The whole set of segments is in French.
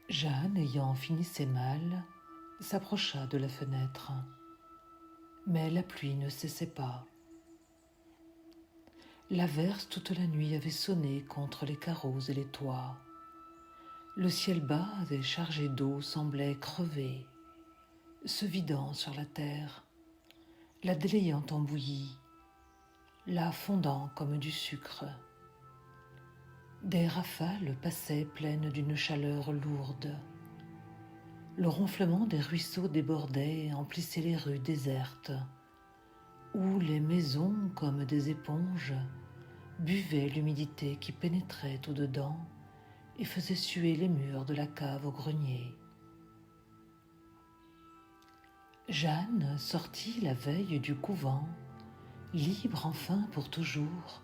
Jeanne, ayant fini ses malles, s'approcha de la fenêtre. Mais la pluie ne cessait pas. L'averse toute la nuit avait sonné contre les carreaux et les toits. Le ciel bas et chargé d'eau semblait crever, se vidant sur la terre, la délayant en bouillie, la fondant comme du sucre. Des rafales passaient pleines d'une chaleur lourde. Le ronflement des ruisseaux débordait et emplissait les rues désertes, où les maisons, comme des éponges, buvaient l'humidité qui pénétrait au-dedans et faisait suer les murs de la cave au grenier. Jeanne sortit la veille du couvent, libre enfin pour toujours,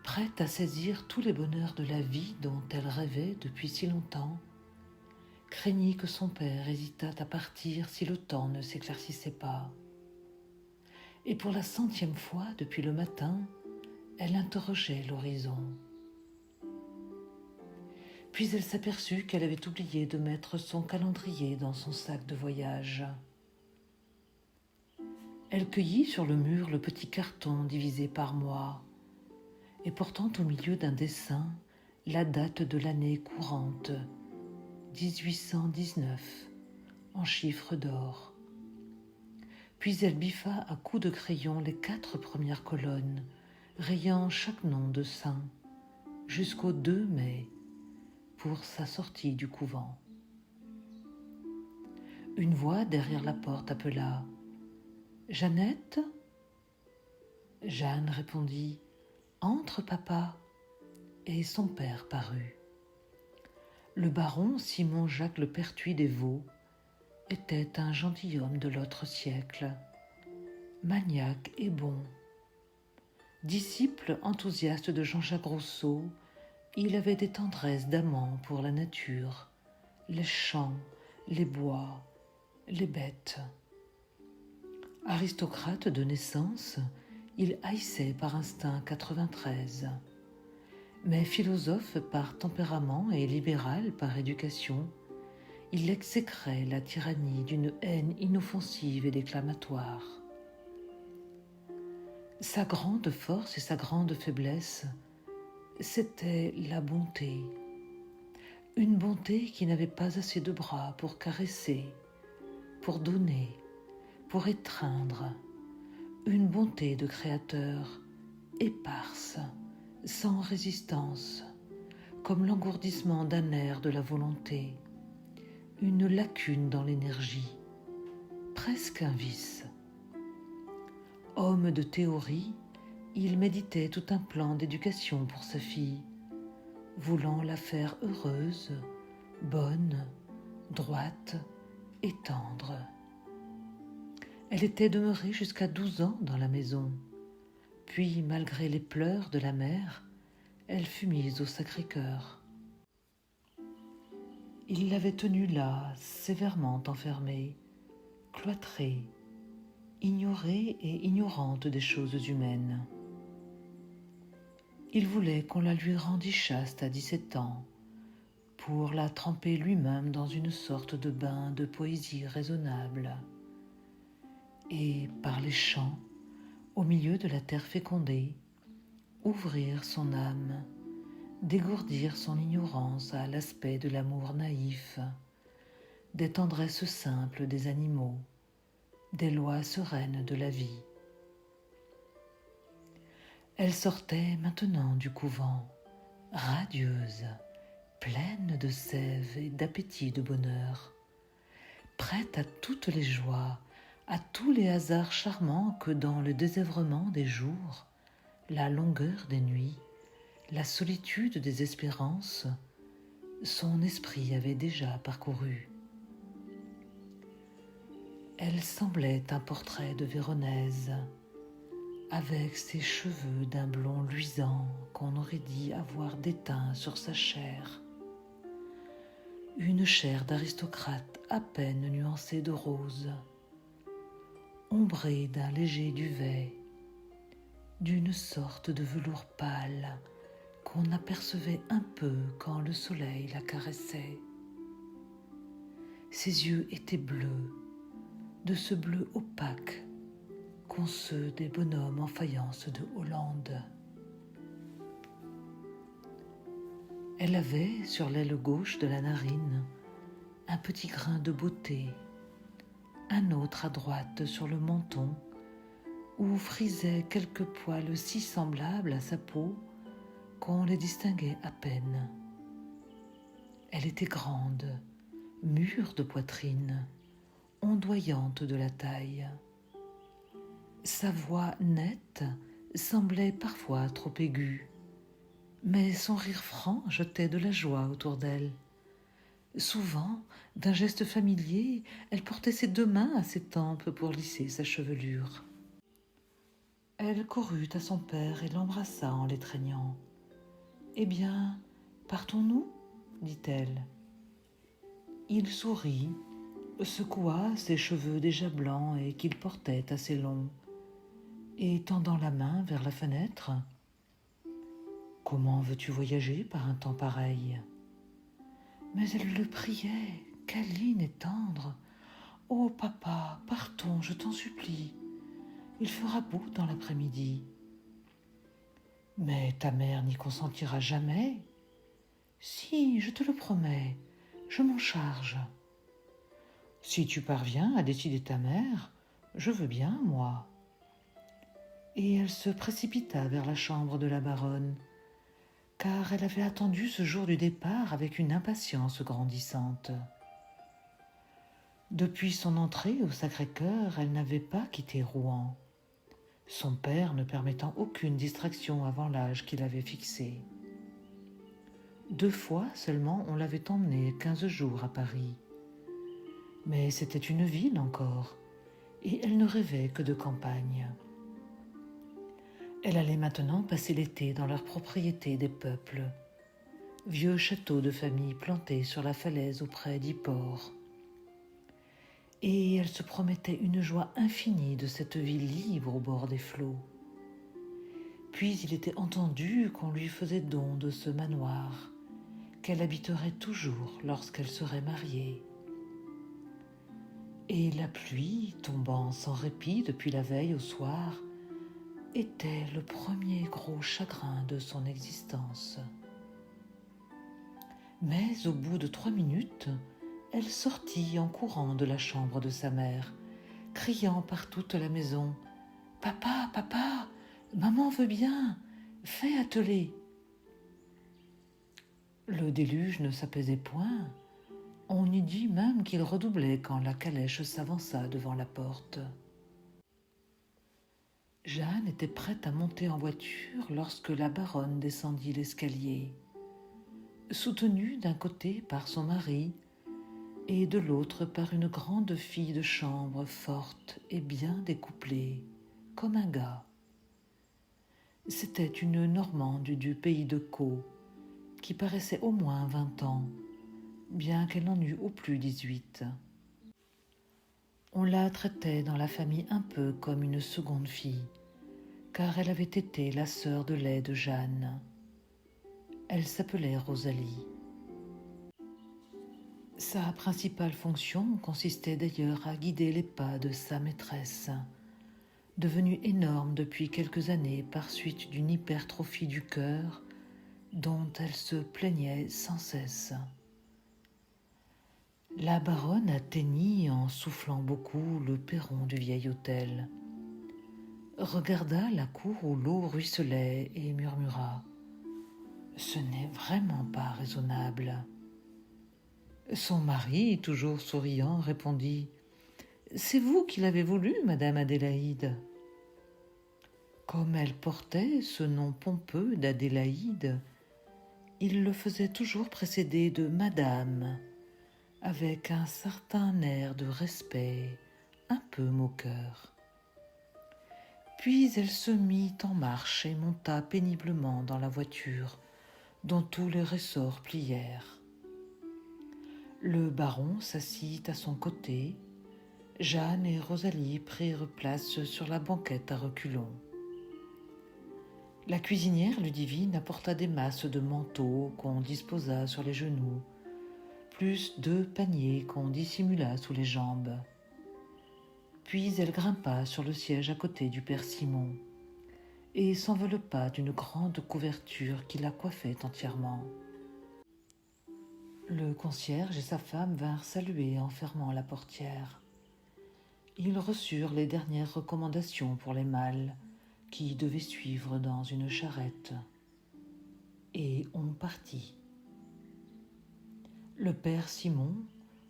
prête à saisir tous les bonheurs de la vie dont elle rêvait depuis si longtemps, craignit que son père hésitât à partir si le temps ne s'éclaircissait pas. Et pour la 100e fois depuis le matin, elle interrogeait l'horizon. Puis elle s'aperçut qu'elle avait oublié de mettre son calendrier dans son sac de voyage. Elle cueillit sur le mur le petit carton divisé par mois et portant au milieu d'un dessin la date de l'année courante, 1819, en chiffres d'or. Puis elle biffa à coups de crayon les 4 premières colonnes, rayant chaque nom de saint, jusqu'au 2 mai, pour sa sortie du couvent. Une voix derrière la porte appela « Jeannette ?» Jeanne répondit « Entre, papa !» et son père parut. Le baron Simon-Jacques Le Pertuis des Vaux était un gentilhomme de l'autre siècle, maniaque et bon. Disciple enthousiaste de Jean-Jacques Rousseau, il avait des tendresses d'amant pour la nature, les champs, les bois, les bêtes. Aristocrate de naissance, il haïssait par instinct 93. Mais philosophe par tempérament et libéral par éducation, il exécrait la tyrannie d'une haine inoffensive et déclamatoire. Sa grande force et sa grande faiblesse, c'était la bonté. Une bonté qui n'avait pas assez de bras pour caresser, pour donner, pour étreindre. Une bonté de créateur, éparse, sans résistance, comme l'engourdissement d'un nerf de la volonté, une lacune dans l'énergie, presque un vice. Homme de théorie, il méditait tout un plan d'éducation pour sa fille, voulant la faire heureuse, bonne, droite et tendre. Elle était demeurée jusqu'à 12 ans dans la maison, puis, malgré les pleurs de la mère, elle fut mise au Sacré-Cœur. Il l'avait tenue là, sévèrement enfermée, cloîtrée, ignorée et ignorante des choses humaines. Il voulait qu'on la lui rendît chaste à 17 ans, pour la tremper lui-même dans une sorte de bain de poésie raisonnable. Et par les chants, au milieu de la terre fécondée, ouvrir son âme, dégourdir son ignorance à l'aspect de l'amour naïf, des tendresses simples des animaux, des lois sereines de la vie. Elle sortait maintenant du couvent, radieuse, pleine de sève et d'appétit de bonheur, prête à toutes les joies, à tous les hasards charmants que dans le désœuvrement des jours, la longueur des nuits, la solitude des espérances, son esprit avait déjà parcouru. Elle semblait un portrait de Véronèse, avec ses cheveux d'un blond luisant qu'on aurait dit avoir déteint sur sa chair. Une chair d'aristocrate à peine nuancée de rose, ombrée d'un léger duvet, d'une sorte de velours pâle qu'on apercevait un peu quand le soleil la caressait. Ses yeux étaient bleus, de ce bleu opaque qu'ont ceux des bonhommes en faïence de Hollande. Elle avait, sur l'aile gauche de la narine, un petit grain de beauté, un autre à droite sur le menton, où frisaient quelques poils si semblables à sa peau qu'on les distinguait à peine. Elle était grande, mûre de poitrine, ondoyante de la taille. Sa voix nette semblait parfois trop aiguë, mais son rire franc jetait de la joie autour d'elle. Souvent, d'un geste familier, elle portait ses 2 mains à ses tempes pour lisser sa chevelure. Elle courut à son père et l'embrassa en l'étreignant. « Eh bien, partons-nous » dit-elle. Il sourit, secoua ses cheveux déjà blancs et qu'il portait assez longs, et tendant la main vers la fenêtre. « Comment veux-tu voyager par un temps pareil ?» Mais elle le priait, câline et tendre. « Oh papa, partons, je t'en supplie. Il fera beau dans l'après-midi. »« Mais ta mère n'y consentira jamais. »« Si, je te le promets, je m'en charge. »« Si tu parviens à décider ta mère, je veux bien, moi. » Et elle se précipita vers la chambre de la baronne, car elle avait attendu ce jour du départ avec une impatience grandissante. Depuis son entrée au Sacré-Cœur, elle n'avait pas quitté Rouen, son père ne permettant aucune distraction avant l'âge qu'il avait fixé. 2 fois seulement on l'avait emmenée 15 jours à Paris. Mais c'était une ville encore, et elle ne rêvait que de campagne. Elle allait maintenant passer l'été dans leur propriété des peuples, vieux château de famille planté sur la falaise auprès d'Yport. Et elle se promettait une joie infinie de cette vie libre au bord des flots. Puis il était entendu qu'on lui faisait don de ce manoir, qu'elle habiterait toujours lorsqu'elle serait mariée. Et la pluie, tombant sans répit depuis la veille au soir, était le premier gros chagrin de son existence. Mais au bout de 3 minutes, elle sortit en courant de la chambre de sa mère, criant par toute la maison « Papa, papa, maman veut bien, fais atteler !» Le déluge ne s'apaisait point. On eût dit même qu'il redoublait quand la calèche s'avança devant la porte. Jeanne était prête à monter en voiture lorsque la baronne descendit l'escalier, soutenue d'un côté par son mari et de l'autre par une grande fille de chambre forte et bien découplée, comme un gars. C'était une Normande du pays de Caux, qui paraissait au moins 20 ans, bien qu'elle n'en eût au plus 18. On la traitait dans la famille un peu comme une seconde fille, car elle avait été la sœur de lait de Jeanne. Elle s'appelait Rosalie. Sa principale fonction consistait d'ailleurs à guider les pas de sa maîtresse, devenue énorme depuis quelques années par suite d'une hypertrophie du cœur dont elle se plaignait sans cesse. La baronne atteignit en soufflant beaucoup le perron du vieil hôtel, regarda la cour où l'eau ruisselait et murmura « Ce n'est vraiment pas raisonnable ». Son mari, toujours souriant, répondit « C'est vous qui l'avez voulu, madame Adélaïde ». Comme elle portait ce nom pompeux d'Adélaïde, il le faisait toujours précéder de madame, avec un certain air de respect, un peu moqueur. Puis elle se mit en marche et monta péniblement dans la voiture, dont tous les ressorts plièrent. Le baron s'assit à son côté, Jeanne et Rosalie prirent place sur la banquette à reculons. La cuisinière Ludivine apporta des masses de manteaux qu'on disposa sur les genoux, plus 2 paniers qu'on dissimula sous les jambes. Puis elle grimpa sur le siège à côté du père Simon et s'enveloppa d'une grande couverture qui la coiffait entièrement. Le concierge et sa femme vinrent saluer en fermant la portière. Ils reçurent les dernières recommandations pour les malles qui devaient suivre dans une charrette. Et on partit. Le père Simon,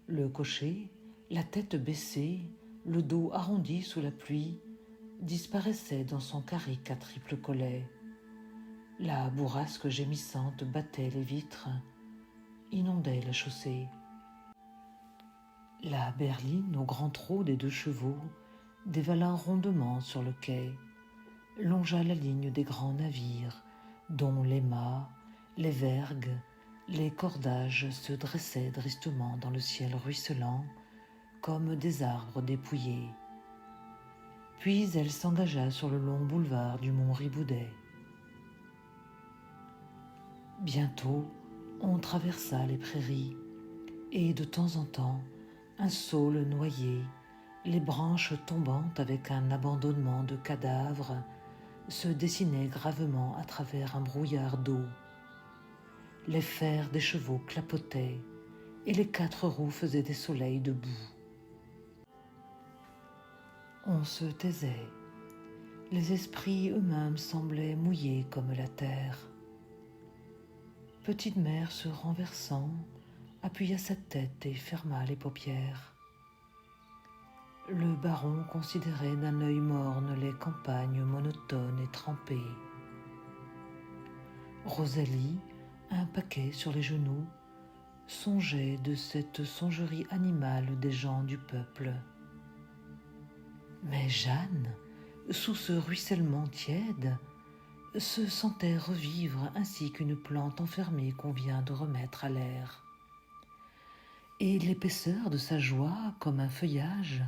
le cocher, la tête baissée, le dos arrondi sous la pluie, disparaissait dans son carrick à triple collet. La bourrasque gémissante battait les vitres, inondait la chaussée. La berline au grand trot des 2 chevaux dévala rondement sur le quai, longea la ligne des grands navires, dont les mâts, les vergues, les cordages se dressaient tristement dans le ciel ruisselant, comme des arbres dépouillés. Puis elle s'engagea sur le long boulevard du mont Riboudet. Bientôt, on traversa les prairies, et de temps en temps, un saule noyé, les branches tombantes avec un abandonnement de cadavres, se dessinaient gravement à travers un brouillard d'eau. Les fers des chevaux clapotaient, et les 4 roues faisaient des soleils debout. On se taisait. Les esprits eux-mêmes semblaient mouillés comme la terre. Petite Mère se renversant, appuya sa tête et ferma les paupières. Le baron considérait d'un œil morne les campagnes monotones et trempées. Rosalie, un paquet sur les genoux, songeait de cette songerie animale des gens du peuple. Mais Jeanne, sous ce ruissellement tiède, se sentait revivre ainsi qu'une plante enfermée qu'on vient de remettre à l'air. Et l'épaisseur de sa joie, comme un feuillage,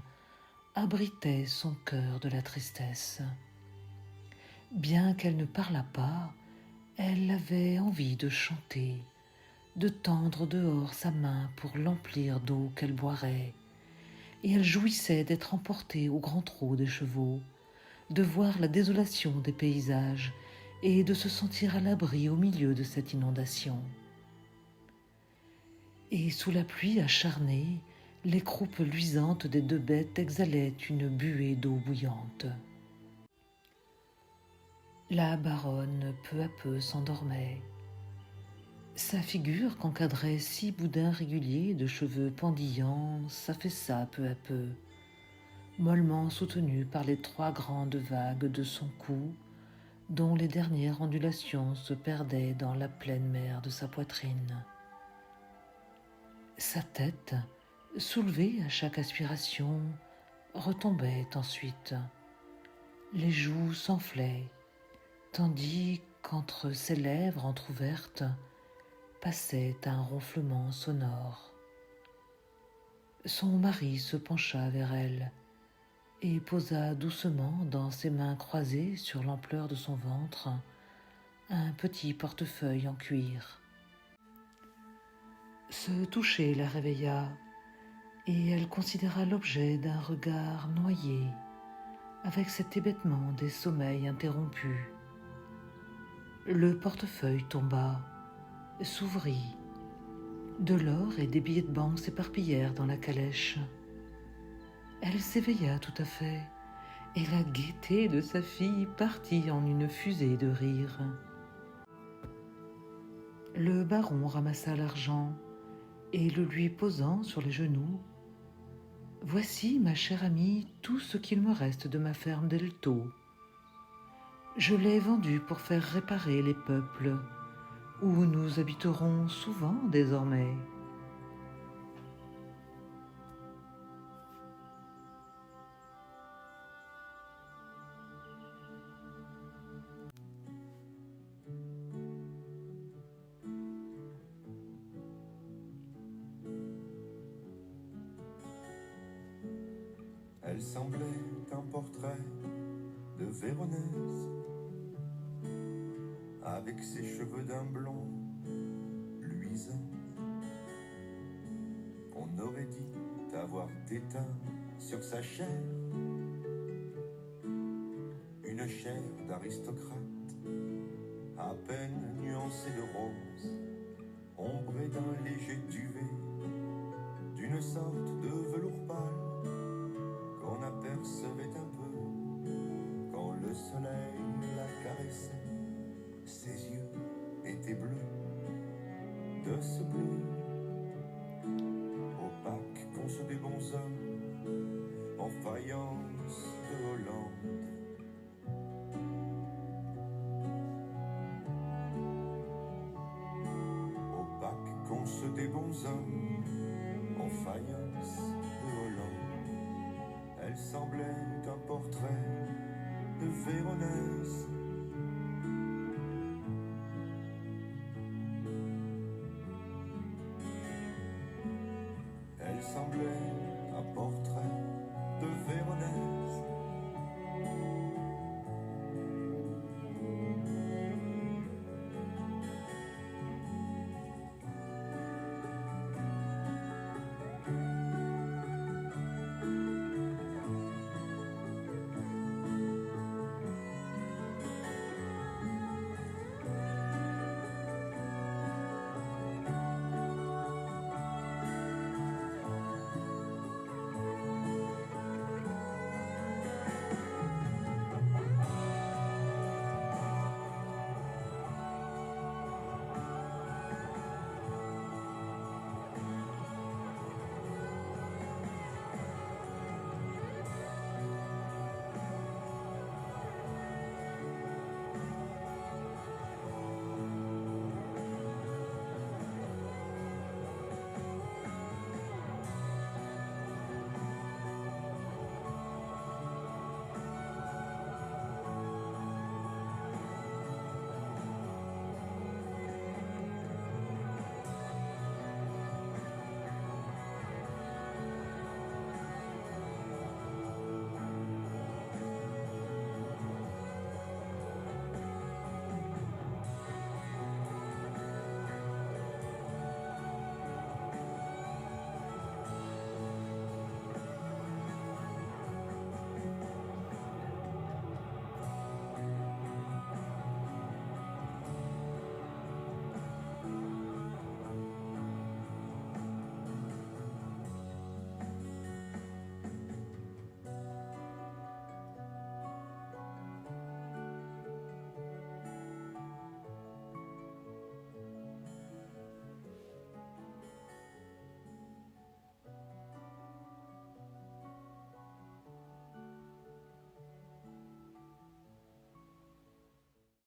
abritait son cœur de la tristesse. Bien qu'elle ne parlât pas, elle avait envie de chanter, de tendre dehors sa main pour l'emplir d'eau qu'elle boirait, et elle jouissait d'être emportée au grand trot des chevaux, de voir la désolation des paysages et de se sentir à l'abri au milieu de cette inondation. Et sous la pluie acharnée, les croupes luisantes des 2 bêtes exhalaient une buée d'eau bouillante. La baronne peu à peu s'endormait. Sa figure qu'encadraient 6 boudins réguliers de cheveux pendillants s'affaissa peu à peu, mollement soutenue par les 3 grandes vagues de son cou, dont les dernières ondulations se perdaient dans la pleine mer de sa poitrine. Sa tête, soulevée à chaque aspiration, retombait ensuite. Les joues s'enflaient, tandis qu'entre ses lèvres entr'ouvertes passait un ronflement sonore. Son mari se pencha vers elle et posa doucement dans ses mains croisées sur l'ampleur de son ventre un petit portefeuille en cuir. Ce toucher la réveilla, et elle considéra l'objet d'un regard noyé, avec cet hébétement des sommeils interrompus. Le portefeuille tomba, s'ouvrit. De l'or et des billets de banque s'éparpillèrent dans la calèche. Elle s'éveilla tout à fait, et la gaieté de sa fille partit en une fusée de rire. Le baron ramassa l'argent et le lui posant sur les genoux. « Voici, ma chère amie, tout ce qu'il me reste de ma ferme d'Elto. Je l'ai vendue pour faire réparer les peuples, où nous habiterons souvent désormais. » Elle semblait un portrait de Véronèse, avec ses cheveux d'un blond luisant. On aurait dit avoir déteint sur sa chair une chair d'aristocrate, à peine nuancée de rose, ombrée d'un léger duvet, d'une sorte de velours pâle qu'on apercevait un peu quand le soleil la caressait. Ses yeux étaient bleus, de ce bleu opaque qu'ont ceux des bons hommes en faïence de Hollande. Opaque qu'ont ceux des bons hommes en faïence de Hollande. Elle semblait un portrait de Véronèse